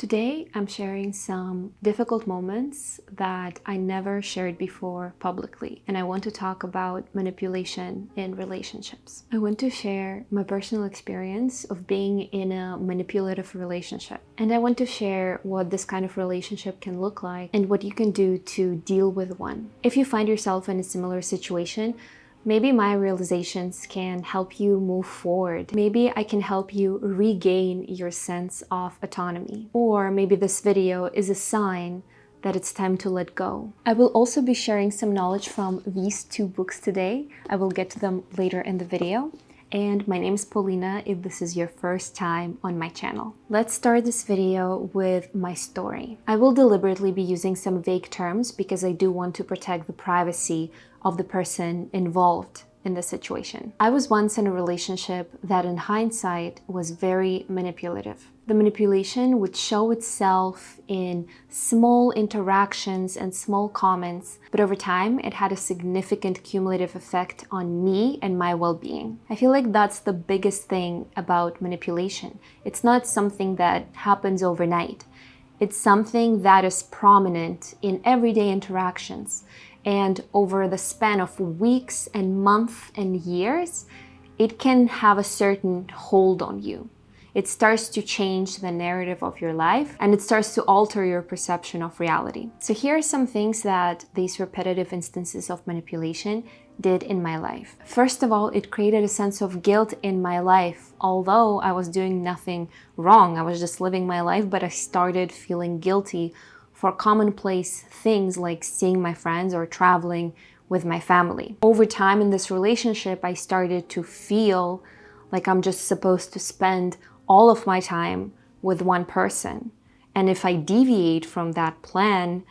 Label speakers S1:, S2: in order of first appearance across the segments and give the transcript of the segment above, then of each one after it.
S1: Today, I'm sharing some difficult moments that I never shared before publicly, and I want to talk about manipulation in relationships. I want to share my personal experience of being in a manipulative relationship, and I want to share what this kind of relationship can look like and what you can do to deal with one. If you find yourself in a similar situation, maybe my realizations can help you move forward. Maybe I can help you regain your sense of autonomy. Or maybe this video is a sign that it's time to let go. I will also be sharing some knowledge from these two books today. I will get to them later in the video. And my name is Paulina if this is your first time on my channel. Let's start this video with my story. I will deliberately be using some vague terms because I do want to protect the privacy of the person involved in the situation. I was once in a relationship that in hindsight was very manipulative. The manipulation would show itself in small interactions and small comments, but over time it had a significant cumulative effect on me and my well-being. I feel like that's the biggest thing about manipulation. It's not something that happens overnight. It's something that is prominent in everyday interactions. And over the span of weeks and months and years, it can have a certain hold on you. It starts to change the narrative of your life and it starts to alter your perception of reality. So here are some things that these repetitive instances of manipulation did in my life. First of all, it created a sense of guilt in my life. Although I was doing nothing wrong, I was just living my life, but I started feeling guilty for commonplace things like seeing my friends or traveling with my family. Over time in this relationship, I started to feel like I'm just supposed to spend all of my time with one person. And if I deviate from that plan,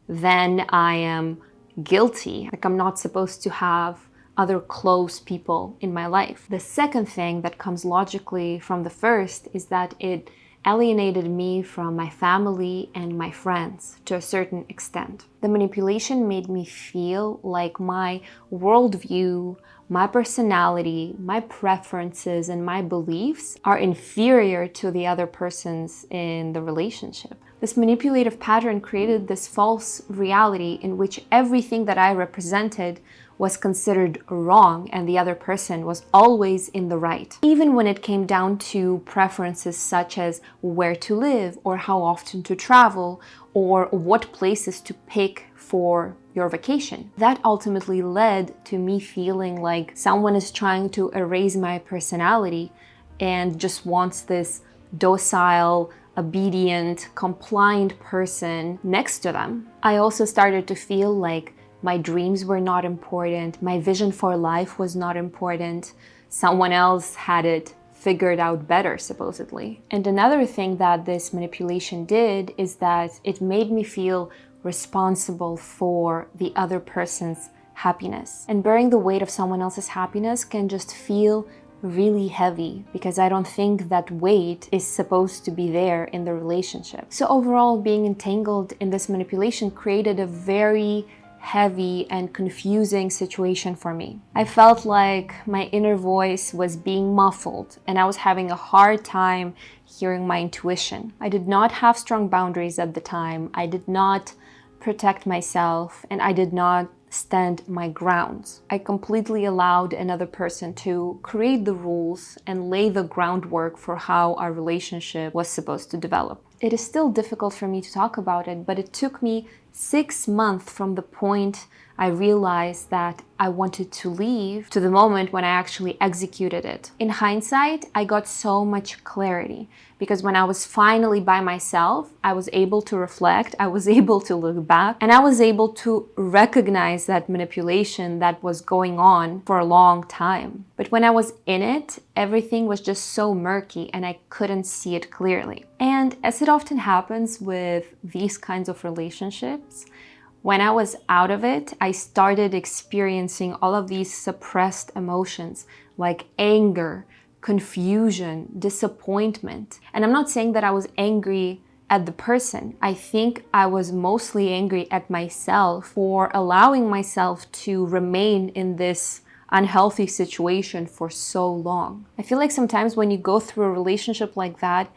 S1: then I am guilty. Like I'm not supposed to have other close people in my life. The second thing that comes logically from the first is that it alienated me from my family and my friends to a certain extent. The manipulation made me feel like my worldview, my personality, my preferences, and my beliefs are inferior to the other persons in the relationship. This manipulative pattern created this false reality in which everything that I represented was considered wrong and the other person was always in the right. Even when it came down to preferences such as where to live or how often to travel or what places to pick for your vacation. That ultimately led to me feeling like someone is trying to erase my personality and just wants this docile, obedient, compliant person next to them. I also started to feel like my dreams were not important, my vision for life was not important, someone else had it figured out better, supposedly. And another thing that this manipulation did is that it made me feel responsible for the other person's happiness. And bearing the weight of someone else's happiness can just feel really heavy because I don't think that weight is supposed to be there in the relationship. So overall, being entangled in this manipulation created a very heavy and confusing situation for me. I felt like my inner voice was being muffled and I was having a hard time hearing my intuition. I did not have strong boundaries at the time. I did not protect myself and I did not stand my grounds. I completely allowed another person to create the rules and lay the groundwork for how our relationship was supposed to develop. It is still difficult for me to talk about it, but it took me 6 months from the point I realized that I wanted to leave to the moment when I actually executed it. In hindsight, I got so much clarity because when I was finally by myself, I was able to reflect, I was able to look back, and I was able to recognize that manipulation that was going on for a long time. But when I was in it, everything was just so murky and I couldn't see it clearly. And as it often happens with these kinds of relationships, when I was out of it, I started experiencing all of these suppressed emotions like anger, confusion, disappointment. And I'm not saying that I was angry at the person. I think I was mostly angry at myself for allowing myself to remain in this unhealthy situation for so long. I feel like sometimes when you go through a relationship like that,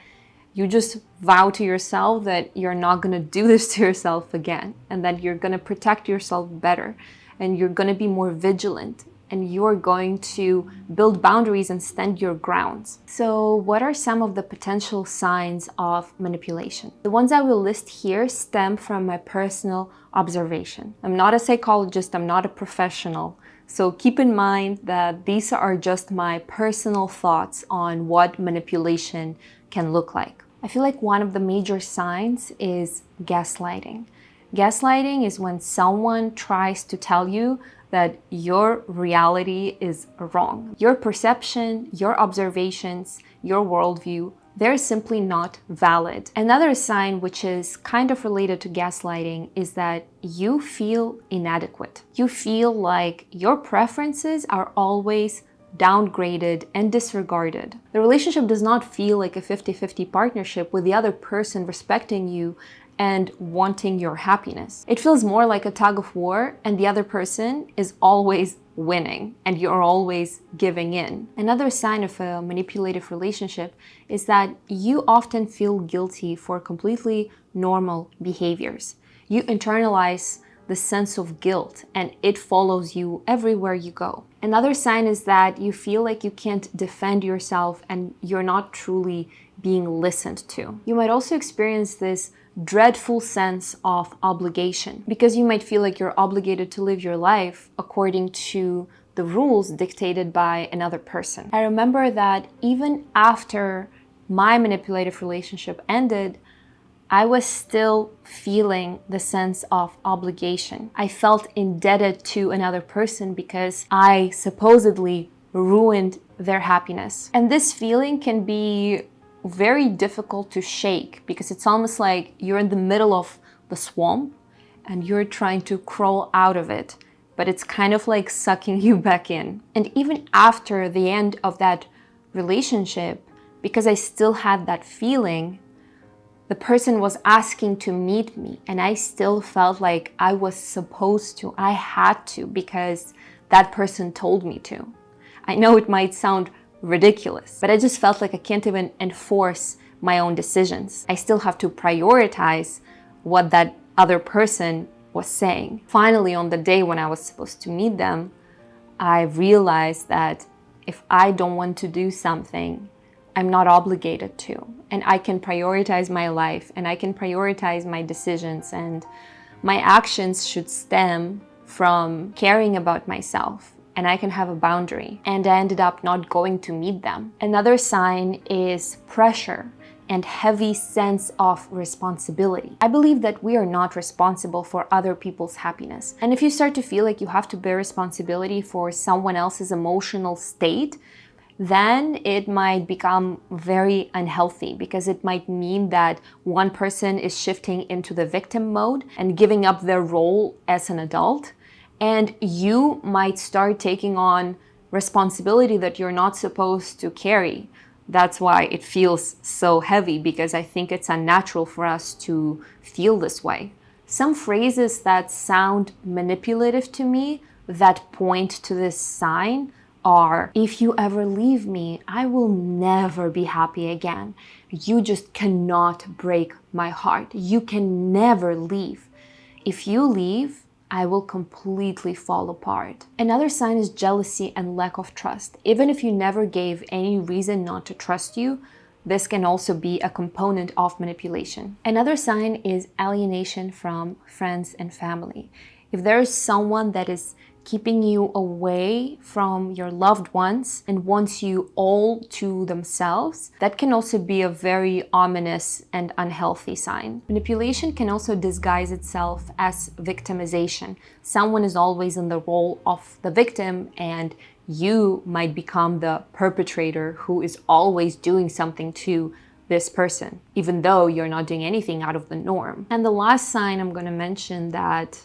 S1: You just vow to yourself that you're not going to do this to yourself again, and that you're going to protect yourself better, and you're going to be more vigilant, and you're going to build boundaries and stand your grounds. So what are some of the potential signs of manipulation? The ones I will list here stem from my personal observation. I'm not a psychologist, I'm not a professional. So keep in mind that these are just my personal thoughts on what manipulation can look like. I feel like one of the major signs is gaslighting. Gaslighting is when someone tries to tell you that your reality is wrong. Your perception, your observations, your worldview, they're simply not valid. Another sign, which is kind of related to gaslighting, is that you feel inadequate. You feel like your preferences are always downgraded and disregarded. The relationship does not feel like a 50-50 partnership with the other person respecting you and wanting your happiness. It feels more like a tug of war, and the other person is always winning and you're always giving in. Another sign of a manipulative relationship is that you often feel guilty for completely normal behaviors. You internalize the sense of guilt and it follows you everywhere you go. Another sign is that you feel like you can't defend yourself and you're not truly being listened to. You might also experience this dreadful sense of obligation because you might feel like you're obligated to live your life according to the rules dictated by another person. I remember that even after my manipulative relationship ended, I was still feeling the sense of obligation. I felt indebted to another person because I supposedly ruined their happiness. And this feeling can be very difficult to shake because it's almost like you're in the middle of the swamp and you're trying to crawl out of it, but it's kind of like sucking you back in. And even after the end of that relationship, because I still had that feeling, the person was asking to meet me and I still felt like I was supposed to, I had to, because that person told me to. I know it might sound ridiculous, but I just felt like I can't even enforce my own decisions. I still have to prioritize what that other person was saying. Finally, on the day when I was supposed to meet them, I realized that if I don't want to do something, I'm not obligated to, and I can prioritize my life and I can prioritize my decisions, and my actions should stem from caring about myself, and I can have a boundary. And I ended up not going to meet them. Another sign is pressure and heavy sense of responsibility. I believe that we are not responsible for other people's happiness. And if you start to feel like you have to bear responsibility for someone else's emotional state, then it might become very unhealthy because it might mean that one person is shifting into the victim mode and giving up their role as an adult. And you might start taking on responsibility that you're not supposed to carry. That's why it feels so heavy, because I think it's unnatural for us to feel this way. Some phrases that sound manipulative to me that point to this sign are, if you ever leave me, I will never be happy again. You just cannot break my heart. You can never leave. If you leave, I will completely fall apart. Another sign is jealousy and lack of trust. Even if you never gave any reason not to trust you, this can also be a component of manipulation. Another sign is alienation from friends and family. If there is someone that is keeping you away from your loved ones and wants you all to themselves, that can also be a very ominous and unhealthy sign. Manipulation can also disguise itself as victimization. Someone is always in the role of the victim and you might become the perpetrator who is always doing something to this person, even though you're not doing anything out of the norm. And the last sign I'm going to mention that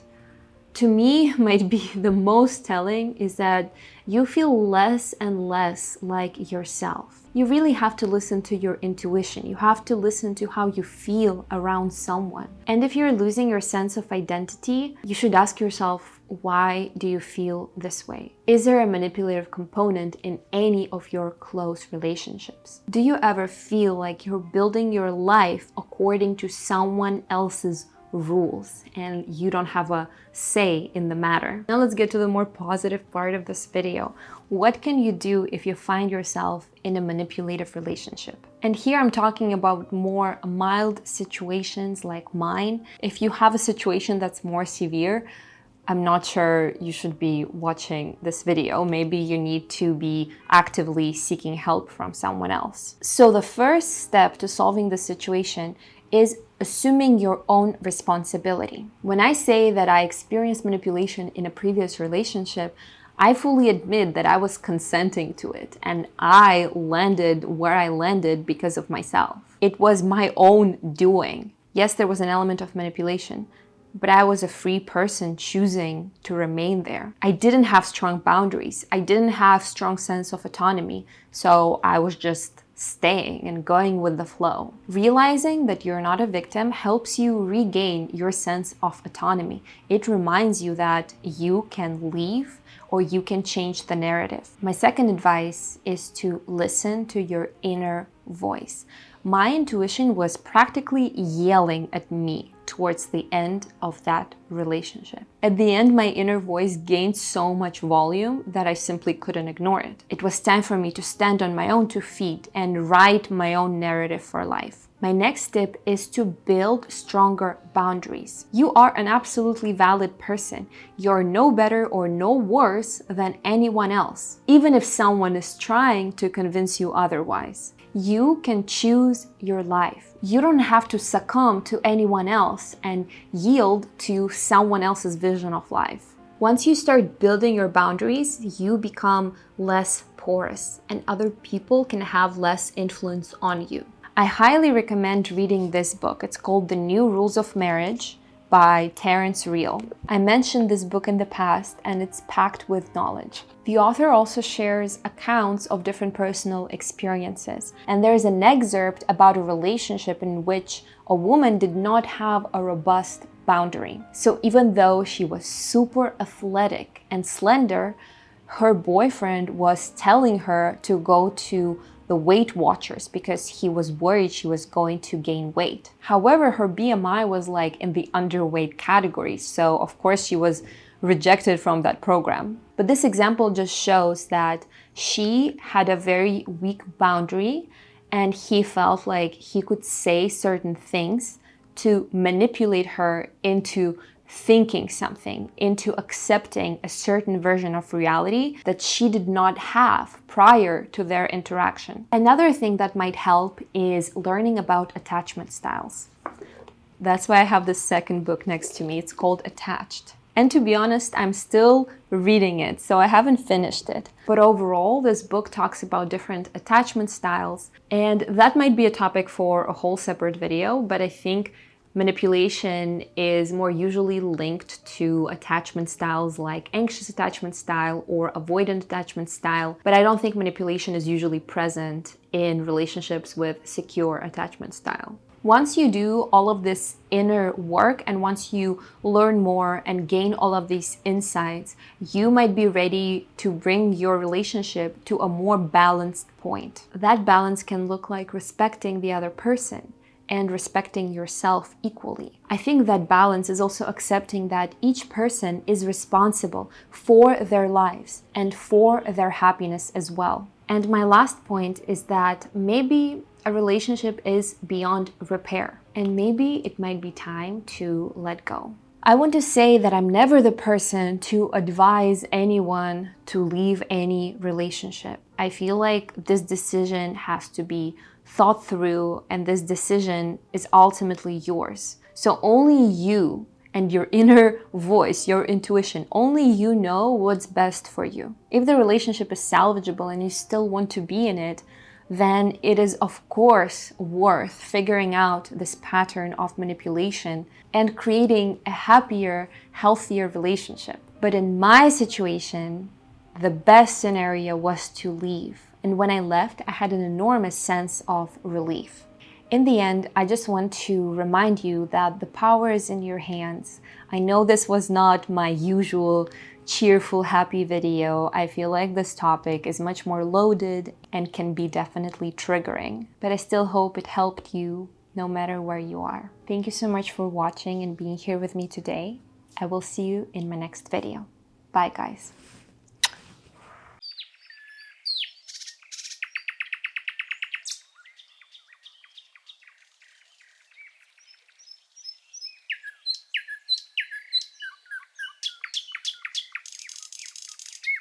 S1: to me might be the most telling is that you feel less and less like yourself. You really have to listen to your intuition. You have to listen to how you feel around someone. And if you're losing your sense of identity, you should ask yourself, why do you feel this way? Is there a manipulative component in any of your close relationships? Do you ever feel like you're building your life according to someone else's rules and you don't have a say in the matter? Now let's get to the more positive part of this video. What can you do if you find yourself in a manipulative relationship? And here I'm talking about more mild situations like mine. If you have a situation that's more severe, I'm not sure you should be watching this video. Maybe you need to be actively seeking help from someone else. So the first step to solving the situation is assuming your own responsibility. When I say that I experienced manipulation in a previous relationship, I fully admit that I was consenting to it and I landed where I landed because of myself. It was my own doing. Yes, there was an element of manipulation, but I was a free person choosing to remain there. I didn't have strong boundaries. I didn't have strong sense of autonomy. So I was just staying and going with the flow. Realizing that you're not a victim helps you regain your sense of autonomy. It reminds you that you can leave or you can change the narrative. My second advice is to listen to your inner voice. My intuition was practically yelling at me towards the end of that relationship. At the end, my inner voice gained so much volume that I simply couldn't ignore it. It was time for me to stand on my own 2 feet and write my own narrative for life. My next tip is to build stronger boundaries. You are an absolutely valid person. You're no better or no worse than anyone else, even if someone is trying to convince you otherwise. You can choose your life. You don't have to succumb to anyone else and yield to someone else's vision of life. Once you start building your boundaries, you become less porous and other people can have less influence on you. I highly recommend reading this book. It's called The New Rules of Marriage by Terence Real. I mentioned this book in the past and it's packed with knowledge. The author also shares accounts of different personal experiences. And there's an excerpt about a relationship in which a woman did not have a robust boundary. So even though she was super athletic and slender, her boyfriend was telling her to go to the Weight Watchers because he was worried she was going to gain weight. However, her BMI was like in the underweight category, so of course she was rejected from that program. But this example just shows that she had a very weak boundary and he felt like he could say certain things to manipulate her into thinking something, into accepting a certain version of reality that she did not have prior to their interaction. Another thing that might help is learning about attachment styles. That's why I have the second book next to me. It's called Attached. And to be honest, I'm still reading it, so I haven't finished it. But overall, this book talks about different attachment styles, and that might be a topic for a whole separate video, but I think manipulation is more usually linked to attachment styles like anxious attachment style or avoidant attachment style, but I don't think manipulation is usually present in relationships with secure attachment style. Once you do all of this inner work and once you learn more and gain all of these insights, you might be ready to bring your relationship to a more balanced point. That balance can look like respecting the other person and respecting yourself equally. I think that balance is also accepting that each person is responsible for their lives and for their happiness as well. And my last point is that maybe a relationship is beyond repair and maybe it might be time to let go. I want to say that I'm never the person to advise anyone to leave any relationship. I feel like this decision has to be thought through and this decision is ultimately yours. So only you and your inner voice, your intuition, only you know what's best for you. If the relationship is salvageable and you still want to be in it, then it is of course worth figuring out this pattern of manipulation and creating a happier, healthier relationship. But in my situation, the best scenario was to leave. And when I left, I had an enormous sense of relief. In the end, I just want to remind you that the power is in your hands. I know this was not my usual cheerful, happy video. I feel like this topic is much more loaded and can be definitely triggering, but I still hope it helped you no matter where you are. Thank you so much for watching and being here with me today. I will see you in my next video. Bye, guys.